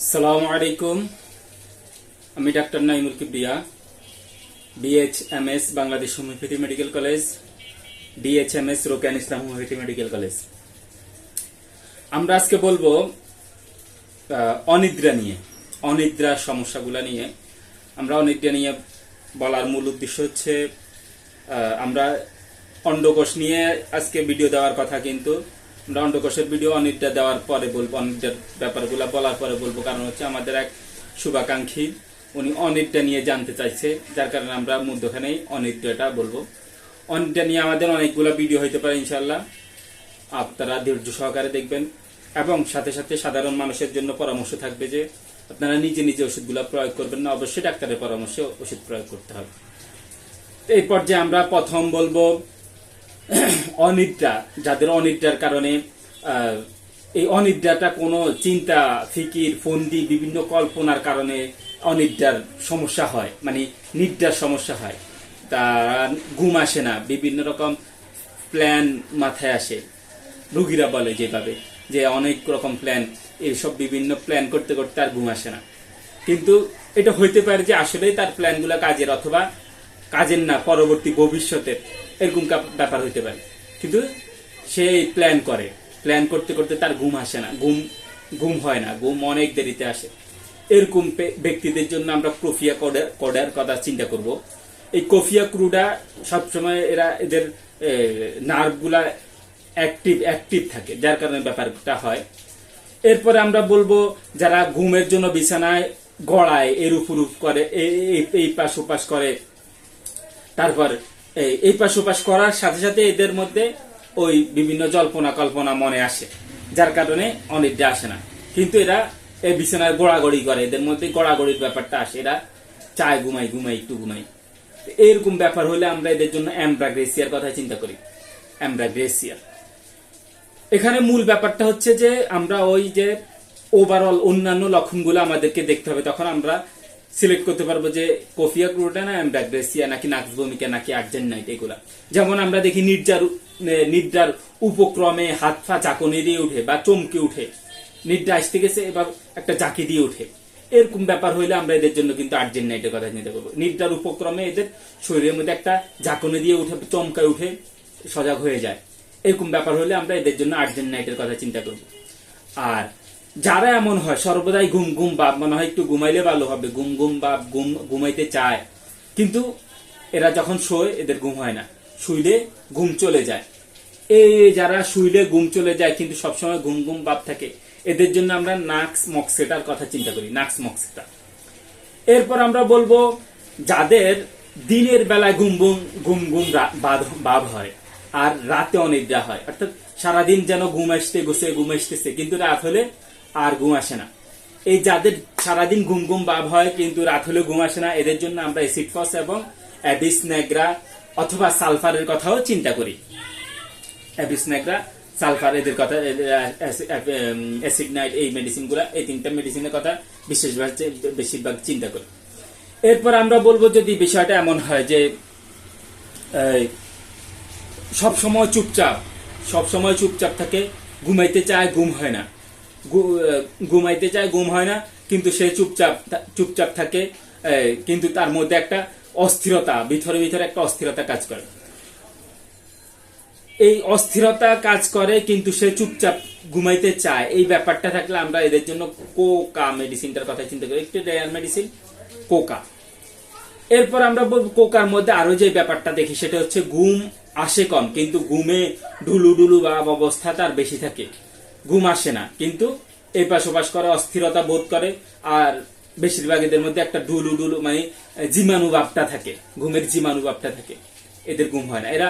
আসসালামু আলাইকুম। আমি doctor Naimul Kibria, BHMS Bangladesh homeopathy medical college, DHMS রোকেয়ান ইসলাম হোমিওপ্যাথি মেডিকেল কলেজ। আমরা আজকে বলবো অনিদ্রা নিয়ে, অনিদ্রার সমস্যাগুলো নিয়ে। আমরা অনিদ্রা নিয়ে বলার মূল উদ্দেশ্য হচ্ছে আমরা অন্ডকোষ নিয়ে আজকে ভিডিও দেওয়ার কথা, কিন্তু আমরা অন্ডকোষের ভিডিও অনিদ্রা দেওয়ার পরে বলবো, অনিদ্রার ব্যাপারগুলো বলার পরে বলবো। কারণ হচ্ছে আমাদের এক শুভাকাঙ্ক্ষী উনি অনিদ্রা নিয়ে জানতে চাইছে, যার কারণে আমরা মধ্যখানেই অনিদ্রাটা বলবো। অনিদ্রা নিয়ে আমাদের অনেকগুলো ভিডিও হইতে পারে ইনশাল্লাহ, আপনারা ধৈর্য সহকারে দেখবেন। এবং সাথে সাথে সাধারণ মানুষের জন্য পরামর্শ থাকবে যে আপনারা নিজে নিজে ওষুধগুলো প্রয়োগ করবেন না, অবশ্যই ডাক্তারের পরামর্শে ওষুধ প্রয়োগ করতে হবে। এই পর্যায়ে আমরা প্রথম বলবো অনিদ্রা, যাদের অনিদ্রার কারণে এই অনিদ্রাটা কোনো চিন্তা ফিকির ফন্দি বিভিন্ন কল্পনার কারণে অনিদ্রার সমস্যা হয়, মানে নিদ্রার সমস্যা হয়। তারা ঘুম আসে না, বিভিন্ন রকম প্ল্যান মাথায় আসে, রুগীরা বলে যেভাবে যে অনেক রকম প্ল্যান, এইসব বিভিন্ন প্ল্যান করতে করতে আর ঘুম আসে না। কিন্তু এটা হইতে পারে যে আসলেই তার প্ল্যানগুলো কাজের, অথবা কাজের না, পরবর্তী ভবিষ্যতের এরকম ব্যাপার হইতে পারে। কিন্তু সে প্ল্যান করে, প্ল্যান করতে করতে তার ঘুম আসে না, ঘুম হয় না, ঘুম অনেক দেরিতে আসে। এরকম ব্যক্তিদের জন্য আমরা কোফিয়া কোডার কথা চিন্তা করব। এই কোফিয়া ক্রুডা সবসময় এদের নার্ভগুলা অ্যাক্টিভ থাকে, যার কারণে ব্যাপারটা হয়। এরপরে আমরা বলবো যারা ঘুমের জন্য বিছানায় গড়ায়, এরূপ ওরূপ করে, এই পাশ ওপাশ করে, তারপর এই পাশ ওপাশ করার সাথে সাথে এদের মধ্যে ওই বিভিন্ন জল্পনা কল্পনা মনে আসে, যার কারণে অনিদ্রা আসে না। কিন্তু এরা এই বিছানায় গোড়াগড়ি করে, এদের মধ্যে গোড়াগড়ির ব্যাপারটা আসে, এরা চায় ঘুমাই একটু ঘুমাই। এরকম ব্যাপার হলে আমরা এদের জন্য অ্যামব্রাগ্রেসিয়ার কথা চিন্তা করি। অ্যামব্রাগ্রেসিয়া এখানে মূল ব্যাপারটা হচ্ছে যে আমরা ওই যে ওভারঅল অন্যান্য লক্ষণগুলো আমাদেরকে দেখতে হবে, তখন আমরা সিলেক্ট করতে পারবো যে কোফিয়া ক্রুডা না অ্যামব্রাগ্রেসিয়া নাকি নাক্স ভূমিকা নাকি আর্জেন্টাইন। এগুলা যেমন আমরা দেখি নিদ্রার উপক্রমে হাত পা ঝাঁকুনি দিয়ে উঠে বা চমকে উঠে, নিদ্রা আসতে গেছে এবার একটা ঝাঁকি দিয়ে উঠে, এরকম ব্যাপার হইলে আমরা এদের জন্য কিন্তু আর্জেন্টাইনের কথা চিন্তা করবো। নিদ্রার উপক্রমে এদের শরীরের মধ্যে একটা ঝাঁকুনি দিয়ে উঠে, চমকায় উঠে, সজাগ হয়ে যায়, এরকম ব্যাপার হলে আমরা এদের জন্য আর্জেন্টাইনের কথা চিন্তা করব। আর যারা এমন হয় সর্বদাই ঘুম ঘুম ভাব, মনে হয় একটু ঘুমাইলে ভালো হবে, ঘুম ঘুম ভাব, ঘুমাইতে চায়, কিন্তু এরা যখন শোয় এদের ঘুম হয় না, শুইলে ঘুম চলে যায়। এই যারা শুইলে ঘুম চলে যায় কিন্তু সবসময় ঘুম ঘুম ভাব থাকে, এদের জন্য আমরা নাক্স মক্সেটার কথা চিন্তা করি, নাক্স মক্সেটা। এরপর আমরা বলবো যাদের দিনের বেলায় ঘুম ঘুম ভাব হয় আর রাতে অনিদ্রা হয়, অর্থাৎ সারাদিন যেন ঘুম আসতেছে কিন্তু রাত হলে আর ঘুম আসে না। এই যাদের সারাদিন ঘুম ভাব হয় কিন্তু রাত হলে ঘুম আসে না, এদের জন্য আমরা অ্যাসিড ফস এবং অ্যাবিস নেগ্রা অথবা সালফারের কথাও চিন্তা করি। অ্যাবিস নেগ্রা, সালফার, এদের কথা, অ্যাসিড নাইট, এই মেডিসিনগুলো, এই তিনটা মেডিসিনের কথা বেশিরভাগ চিন্তা করি। এরপর আমরা বলবো যদি বিষয়টা এমন হয় যে সবসময় চুপচাপ থাকে, ঘুমাইতে চায় ঘুম হয় না, ঘুমাইতে চায় ঘুম হয় না, কিন্তু সে চুপচাপ থাকে, কিন্তু তার মধ্যে একটা অস্থিরতা, ভিতরে একটা অস্থিরতা কাজ করে। এই অস্থিরতা কাজ করে কিন্তু সে চুপচাপ ঘুমাইতে চায়, এই ব্যাপারটা থাকলে আমরা এদের জন্য কোকা মেডিসিনটার কথা চিন্তা করি, একটি রেয়ার মেডিসিন কোকা। এরপর আমরা বলবো কোকার মধ্যে আরো যে ব্যাপারটা দেখি সেটা হচ্ছে ঘুম আসে কম, কিন্তু ঘুমে ঢুলু বা অবস্থা তার বেশি থাকে, ঘুম আসে না কিন্তু এই পাশ ওপাশ করে, অস্থিরতা বোধ করে, আর বেশিরভাগ এদের মধ্যে একটা ঢুলু মানে জীবাণুভাবটা থাকে, ঘুমের জীবাণুভাবটা থাকে, এদের ঘুম হয় না। এরা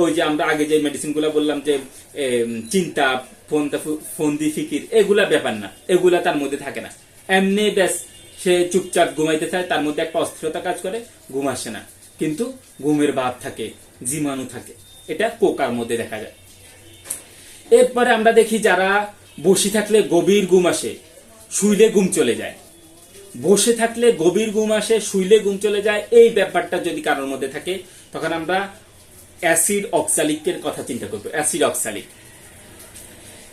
ওই যে আমরা আগে যে মেডিসিন গুলা বললাম যে চিন্তা ফন্দি ফিকির, এগুলা ব্যাপার না, এগুলা তার মধ্যে থাকে না, এমনি ব্যাস সে চুপচাপ ঘুমাইতে চায়, তার মধ্যে একটা অস্থিরতা কাজ করে, ঘুম আসে না কিন্তু ঘুমের ভাব থাকে, জীবাণু থাকে, এটা কোকার মধ্যে দেখা যায়। এরপরে আমরা দেখি যারা বসে থাকলে গভীর ঘুম আসে, শুইলে ঘুম চলে যায়, বসে থাকলে গভীর ঘুম আসে, শুইলে ঘুম চলে যায়, এই ব্যাপারটা যদি কারোর মধ্যে থাকে তখন আমরা অ্যাসিড অক্সালিকের কথা চিন্তা করবো, অ্যাসিড অক্সালিক।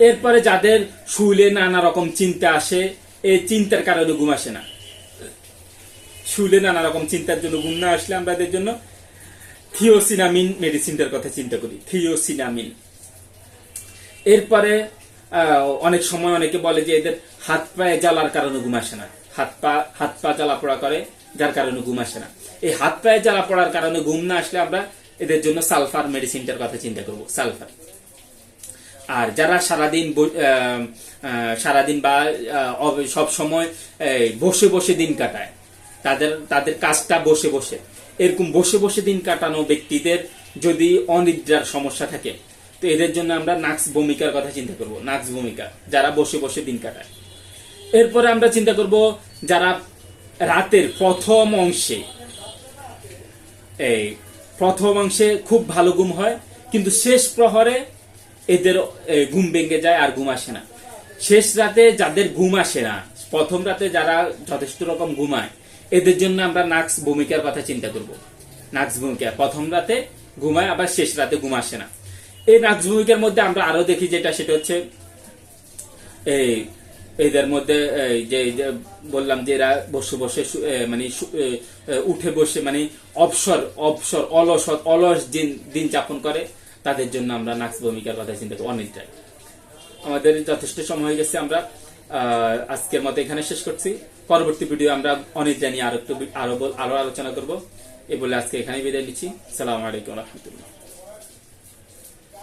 এরপরে যাদের শুইলে নানা রকম চিন্তা আসে, এই চিন্তার কারণে ঘুম আসে না। শুলে নানা রকম চিন্তার জন্য ঘুম না আসলে আমরা এদের জন্য থিওসিনামিন মেডিসিনটার কথা চিন্তা করি, থিওসিনামিন। এরপরে অনেক সময় অনেকে বলে যে এদের হাত পায়ে জ্বালার কারণে ঘুম আসে না, হাত পা জ্বালা পোড়া করে যার কারণে ঘুম আসে না। এই হাত পায়ে জ্বালা পোড়ার কারণে ঘুম না আসলে আমরা এদের জন্য সালফার মেডিসিনটার কথা চিন্তা করব, সালফার। আর যারা সারাদিন বা সব সময় বসে বসে দিন কাটায়, তাদের কাজটা বসে বসে, এরকম বসে বসে দিন কাটানো ব্যক্তিদের যদি অনিদ্রার সমস্যা থাকে, তো এদের জন্য আমরা নাক্স ভূমিকার কথা চিন্তা করব, নাক্স ভূমিকা, যারা বসে বসে দিন কাটায়। এরপরে আমরা চিন্তা করব যারা রাতের প্রথম অংশে খুব ভালো ঘুম হয়, কিন্তু শেষ প্রহরে এদের ঘুম ভেঙে যায় আর ঘুম আসে না। শেষ রাতে যাদের ঘুম আসে না, প্রথম রাতে যারা যথেষ্ট রকম ঘুমায়, এদের জন্য আমরা নাক্স ভূমিকার কথা চিন্তা করব। নাক্স ভূমিকা প্রথম রাতে ঘুমায়, আবার শেষ রাতে ঘুম আসে না। এই নাক্স ভূমিকার মধ্যে আমরা আরো দেখি সেটা হচ্ছে এদের মধ্যে যে বললাম যে এরা বসে বসে মানে উঠে বসে মানে অলস দিন যাপন করে, তাদের জন্য আমরা নাক্স ভূমিকার কথা চিন্তা করি, অনিদ্রায়। আমাদের যথেষ্ট সময় হয়ে গেছে, আমরা আজকের মতো এখানে শেষ করছি। পরবর্তী ভিডিও আমরা অনিদ্রা নিয়ে আরো আলোচনা করব। এই বলে আজকে এখানেই বিদায় নিচ্ছি। আসসালামু আলাইকুম ওয়া রাহমাতুল্লাহ।